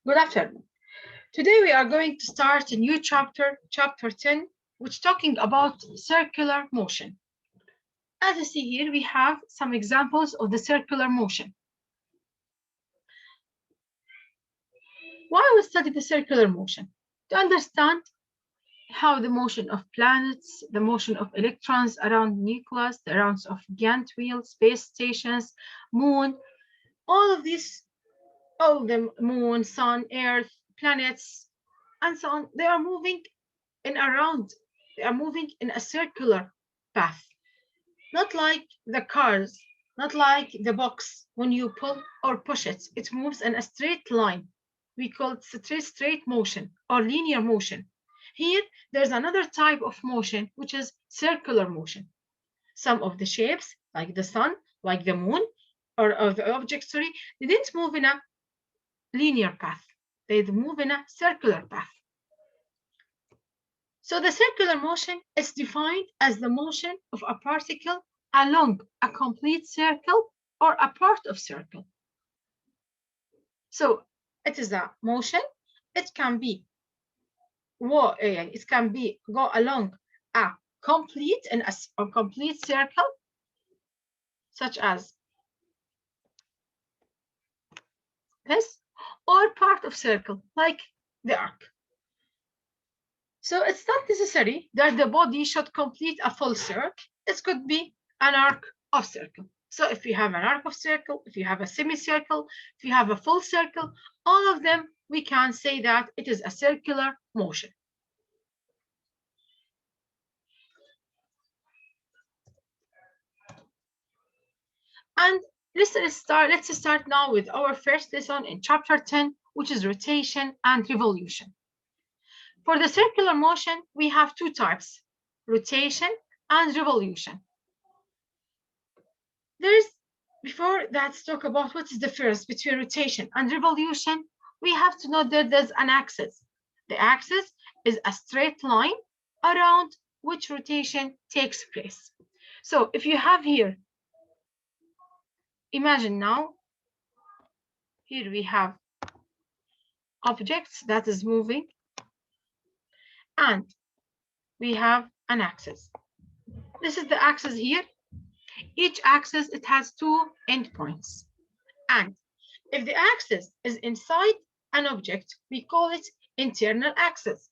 Good afternoon. Today we are going to start a new chapter, chapter 10, which is talking about circular motion. As you see here, we have some examples of the circular motion. Why we study the circular motion? To understand how the motion of planets, the motion of electrons around nucleus, the rounds of giant wheels, space stations, moon, all of these, all the moon, sun, earth, planets, and so on, they are moving in around, they are moving in a circular path, not like the cars, not like the box. When you pull or push it, it moves in a straight line. We call it straight motion or linear motion. Here, there's another type of motion, which is circular motion. Some of the shapes, like the sun, like the moon, or the objects, sorry, they didn't move in a linear path. They move in a circular path. So the circular motion is defined as the motion of a particle along a complete circle or a part of circle. So it is a motion. It can be go along a complete and a complete circle, such as this, or part of circle, like the arc. So it's not necessary that the body should complete a full circle. It could be an arc of circle. So if you have an arc of circle, if you have a semicircle, if you have a full circle, all of them, we can say that it is a circular motion. And let's start now with our first lesson in chapter 10, which is rotation and revolution. For the circular motion, we have two types, rotation and revolution. Before that, let's talk about what is the difference between rotation and revolution. We have to know that there's an axis. The axis is a straight line around which rotation takes place. So if you have here, imagine now, here we have objects that is moving, and we have an axis. This is the axis here. Each axis, it has two endpoints. And if the axis is inside an object, we call it internal axis.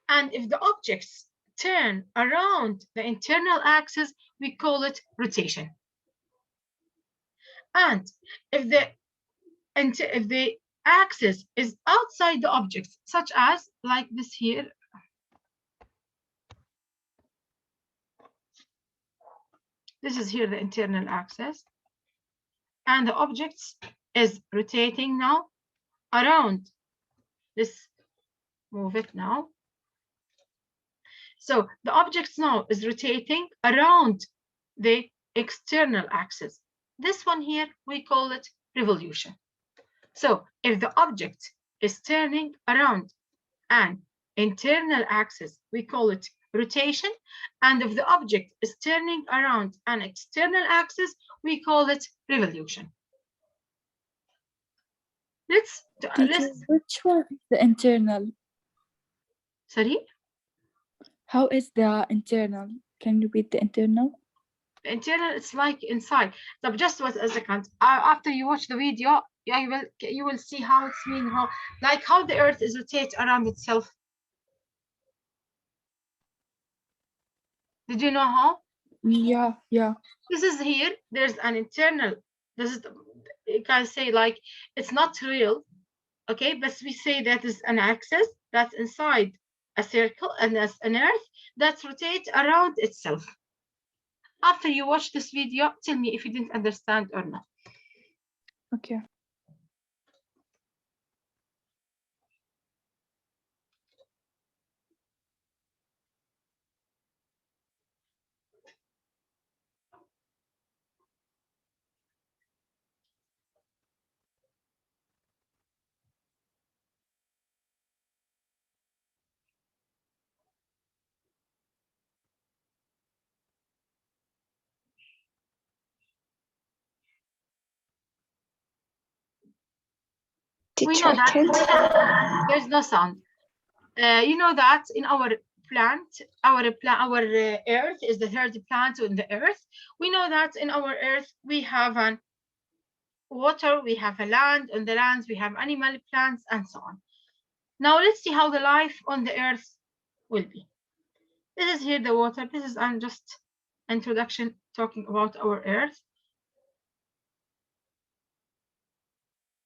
And if the objects turn around the internal axis, we call it rotation. And if the axis is outside the objects, such as like this here, this is here the internal axis, and the objects is rotating now around this. Move it now. So the objects now is rotating around the external axis. This one here, we call it revolution. So if the object is turning around an internal axis, we call it rotation. And if the object is turning around an external axis, we call it revolution. Let's which one is the internal? Sorry? How is the internal? Can you repeat the internal? The internal, it's like inside. So just what a second. After you watch the video, you will see how it's mean, how the earth is rotate around itself. Did you know how? Yeah. This is here. There's an internal. This is, you can say like it's not real, okay? But we say that is an axis that's inside a circle, and as an earth that rotates around itself. After you watch this video, tell me if you didn't understand or not. Okay. We know that there's no sound. You know that in our plant, our earth is the third plant on the earth. We know that in our earth we have an water, we have a land. On the lands we have animal, plants, and so on. Now let's see how the life on the earth will be. This is here the water. This is just introduction talking about our earth.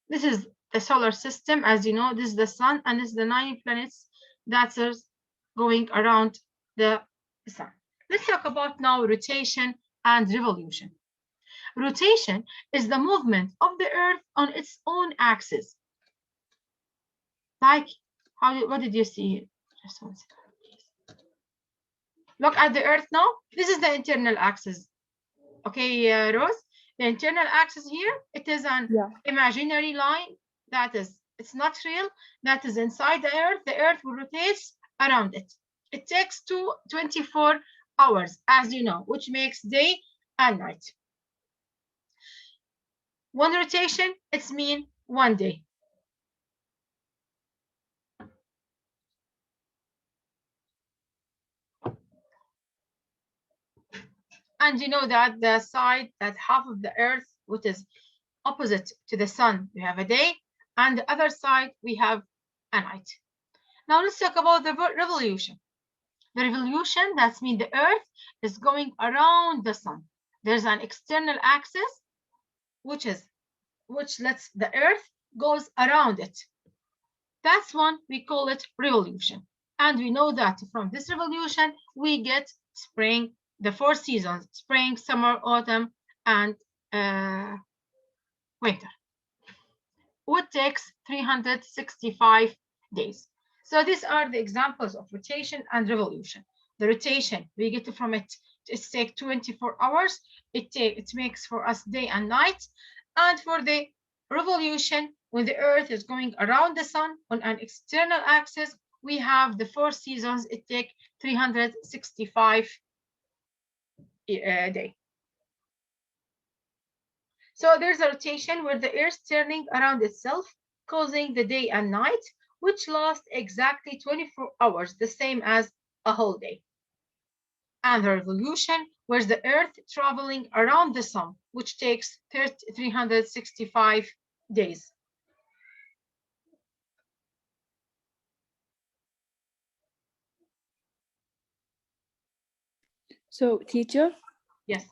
This is the solar system. As you know, this is the sun, and this is the 9 planets that are going around the sun. Let's talk about now rotation and revolution. Rotation is the movement of the earth on its own axis. Like, what did you see here? Just one second, please. Look at the earth now. This is the internal axis. Okay, Rose? The internal axis here, it is an imaginary line that is, it's not real, that is inside the earth. The earth will rotate around it. It takes 24 hours, as you know, which makes day and night. One rotation, it's mean 1 day. And you know that the side, that half of the earth, which is opposite to the sun, we have a day, and the other side, we have a night. Now let's talk about the revolution. The revolution, that means the earth is going around the sun. There's an external axis, which lets the earth goes around it. That's one, we call it revolution. And we know that from this revolution, we get spring, the 4 seasons, spring, summer, autumn, and winter, which takes 365 days. So these are the examples of rotation and revolution. The rotation, we get from it takes 24 hours. It makes for us day and night. And for the revolution, when the earth is going around the sun on an external axis, we have the 4 seasons. It takes 365 days. So there's a rotation where the earth is turning around itself, causing the day and night, which lasts exactly 24 hours, the same as a whole day. And the revolution, where the earth traveling around the sun, which takes 365 days. So, teacher? Yes.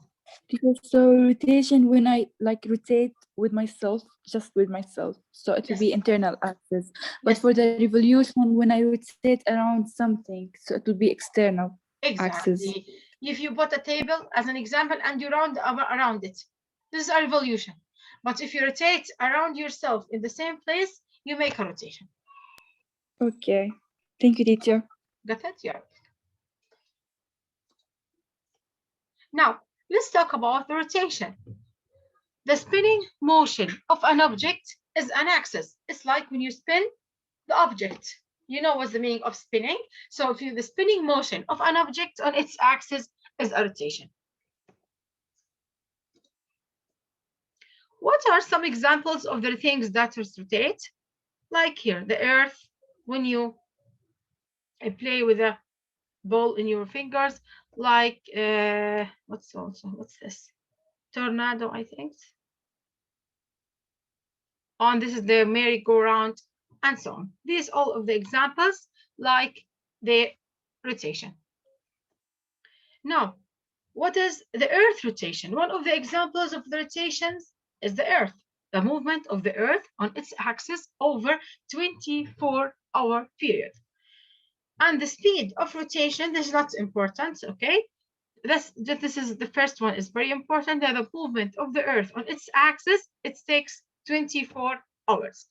So rotation, when I rotate with myself, just with myself, so it will be internal axis. But for the revolution, when I rotate around something, so it will be external axis. If you put a table as an example and you round around it, this is a revolution. But if you rotate around yourself in the same place, you make a rotation. Okay. Thank you, teacher. Got it? Yeah. Now, let's talk about the rotation. The spinning motion of an object is an axis. It's like when you spin the object. You know what's the meaning of spinning? So if the spinning motion of an object on its axis is a rotation. What are some examples of the things that rotate? Like here, the earth, when you play with a ball in your fingers, like what's this? Tornado, I think. And this is the merry-go-round, and so on. These all of the examples like the rotation. Now, what is the earth rotation? One of the examples of the rotations is the earth, the movement of the earth on its axis over 24-hour period. And the speed of rotation, this is not important, okay? This is the first one, is very important, that the movement of the earth on its axis, it takes 24 hours.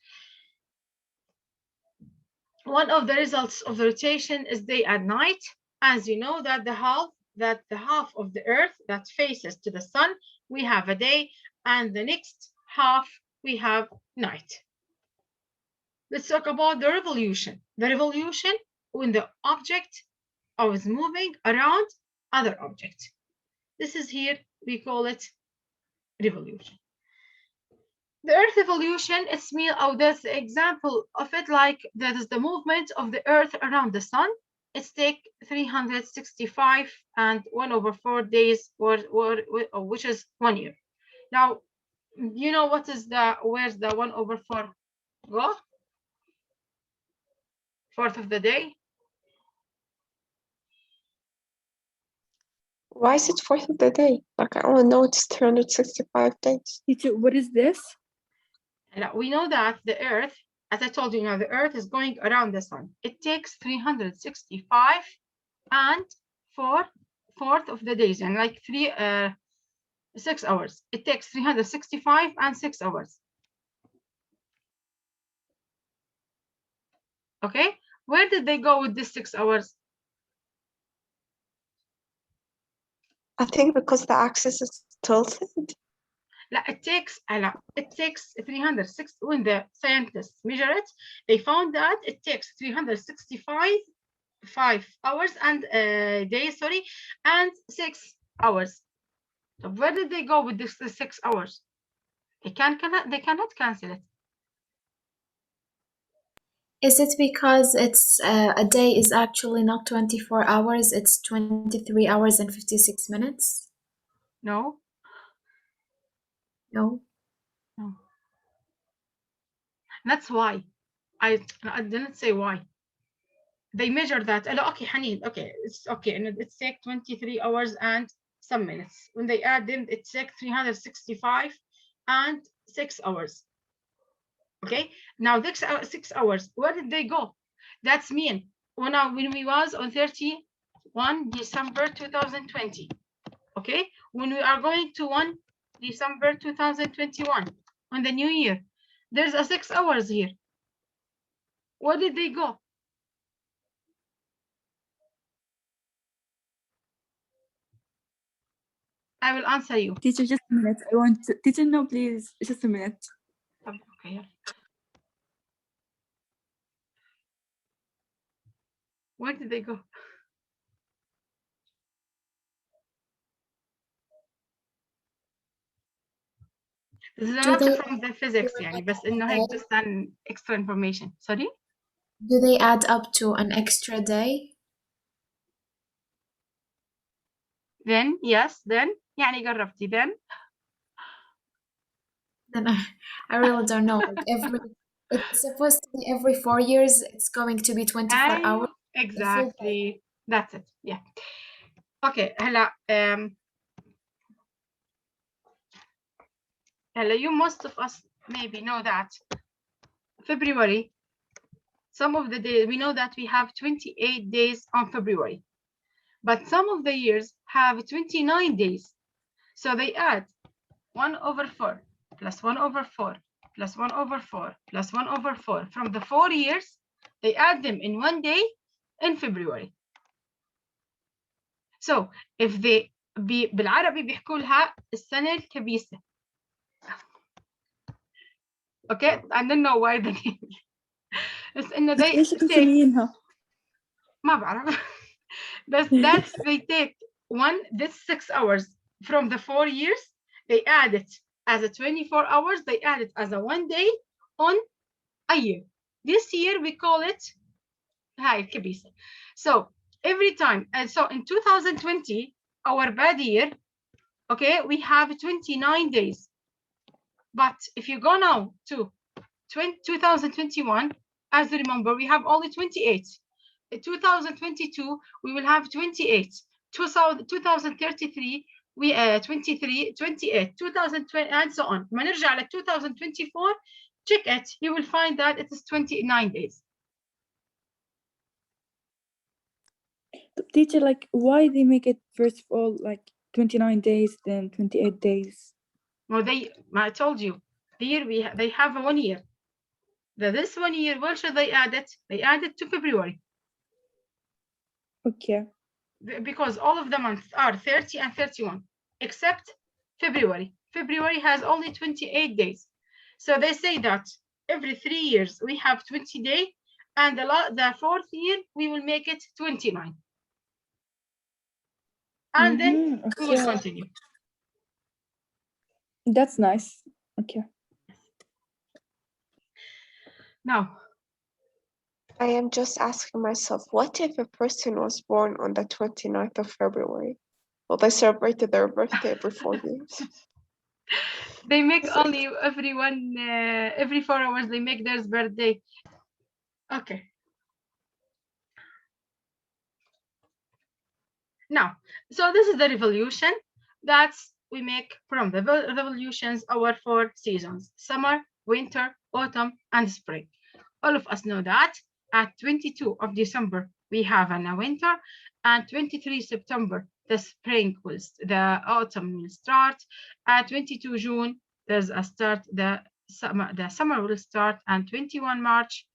One of the results of the rotation is day and night. As you know, that the half of the earth that faces to the sun, we have a day, and the next half we have night. Let's talk about the revolution. The revolution, when the object is moving around other object. This is here, we call it revolution. The Earth evolution, it's mean, oh, that's the example of it, like that is the movement of the Earth around the Sun. It's take 365 and 1/4 days, which is 1 year. Now, you know what is where's the 1/4 go? Fourth of the day. Why is it fourth of the day? Like, I only know it's 365 days. Teacher, what is this? Now, we know that the Earth, as I told you, now the Earth is going around the Sun. It takes 365 and 4/4 of the days, and like 6 hours. It takes 365 and 6 hours. Okay, where did they go with this 6 hours? I think because the axis is tilted. It takes 306. When the scientists measure it, they found that it takes 365 hours and days, sorry, and 6 hours. So where did they go with this 6 hours? They cannot cancel it. Is it because it's a day is actually not 24 hours, it's 23 hours and 56 minutes? No. No. No. That's why I didn't say why. They measure that. Okay, Haneen, okay, it's okay, and it's take 23 hours and some minutes. When they add them, it takes 365 and 6 hours. Okay, now this 6 hours, where did they go? That's mean when we was on 31 December 2020. Okay, when we are going to 1 December 2021 on the new year, there's a 6 hours here. Where did they go? I will answer you. Teacher, just a minute. I want to... Teacher, no, please. Just a minute. Okay. Where did they go? This is not from the physics, يعني, بس إنه هيك just an extra information. Sorry? Do they add up to an extra day? Then, yes, then, يعني قربتي, then. Then I really don't know. Like it's supposed to be every 4 years, it's going to be 24 hours. Exactly. That's it. Yeah. Okay. هلا you most of us maybe know that February, some of the days, we know that we have 28 days on February, but some of the years have 29 days. So they add 1/4 plus 1/4 plus 1/4 plus 1/4 from the 4 years. They add them in one day in February. So if they بالعربي بيحكوا لها السنة الكبيسة. Okay, I don't know why the name. بس إنه they take ما بعرف. That's they take this 6 hours from the 4 years. They add it as a 24 hours. They add it as a 1 day on a year. This year we call it هاي الكبيسة. So every time, and so in 2020, our bad year, okay, we have 29 days. But if you go now to 2021, as you remember, we have only 28. In 2022, we will have 28. 2033, we 23, 28, 2020, and so on. ما نرجع ل 2024, check it. You will find that it is 29 days. Teacher, like, why they make it first of all like 29 days, then 28 days? Well, I told you, the year they have a 1 year. This 1 year, where should they add it? They add it to February. Okay. Because all of the months are 30 and 31, except February. February has only 28 days. So they say that every 3 years we have 20 days, and the fourth year we will make it 29. And then we will continue. That's nice. Okay. Now, I am just asking myself, what if a person was born on the 29th of February? Well, they celebrated their birthday every 4 years. they make only every 4 hours, they make their birthday. Okay. Now, so this is the revolution that we make from the revolutions our 4 seasons: summer, winter, autumn, and spring. All of us know that at 22 of December, we have a winter, and 23 September, the autumn will start. At 22 June, there's a start, the summer will start, and 21 March,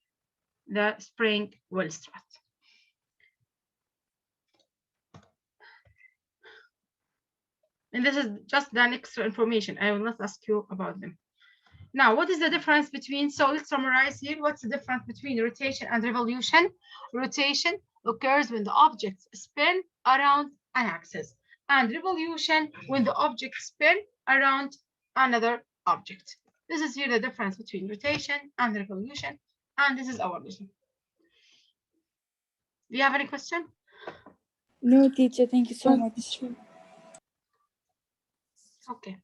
the spring will start. And this is just an extra information. I will not ask you about them. Now, what is the difference between, so let's summarize here. What's the difference between rotation and revolution? Rotation occurs when the objects spin around an axis, and revolution when the objects spin around another object. This is here the difference between rotation and revolution, and this is our lesson. Do you have any question? No, teacher, thank you so much. Okay.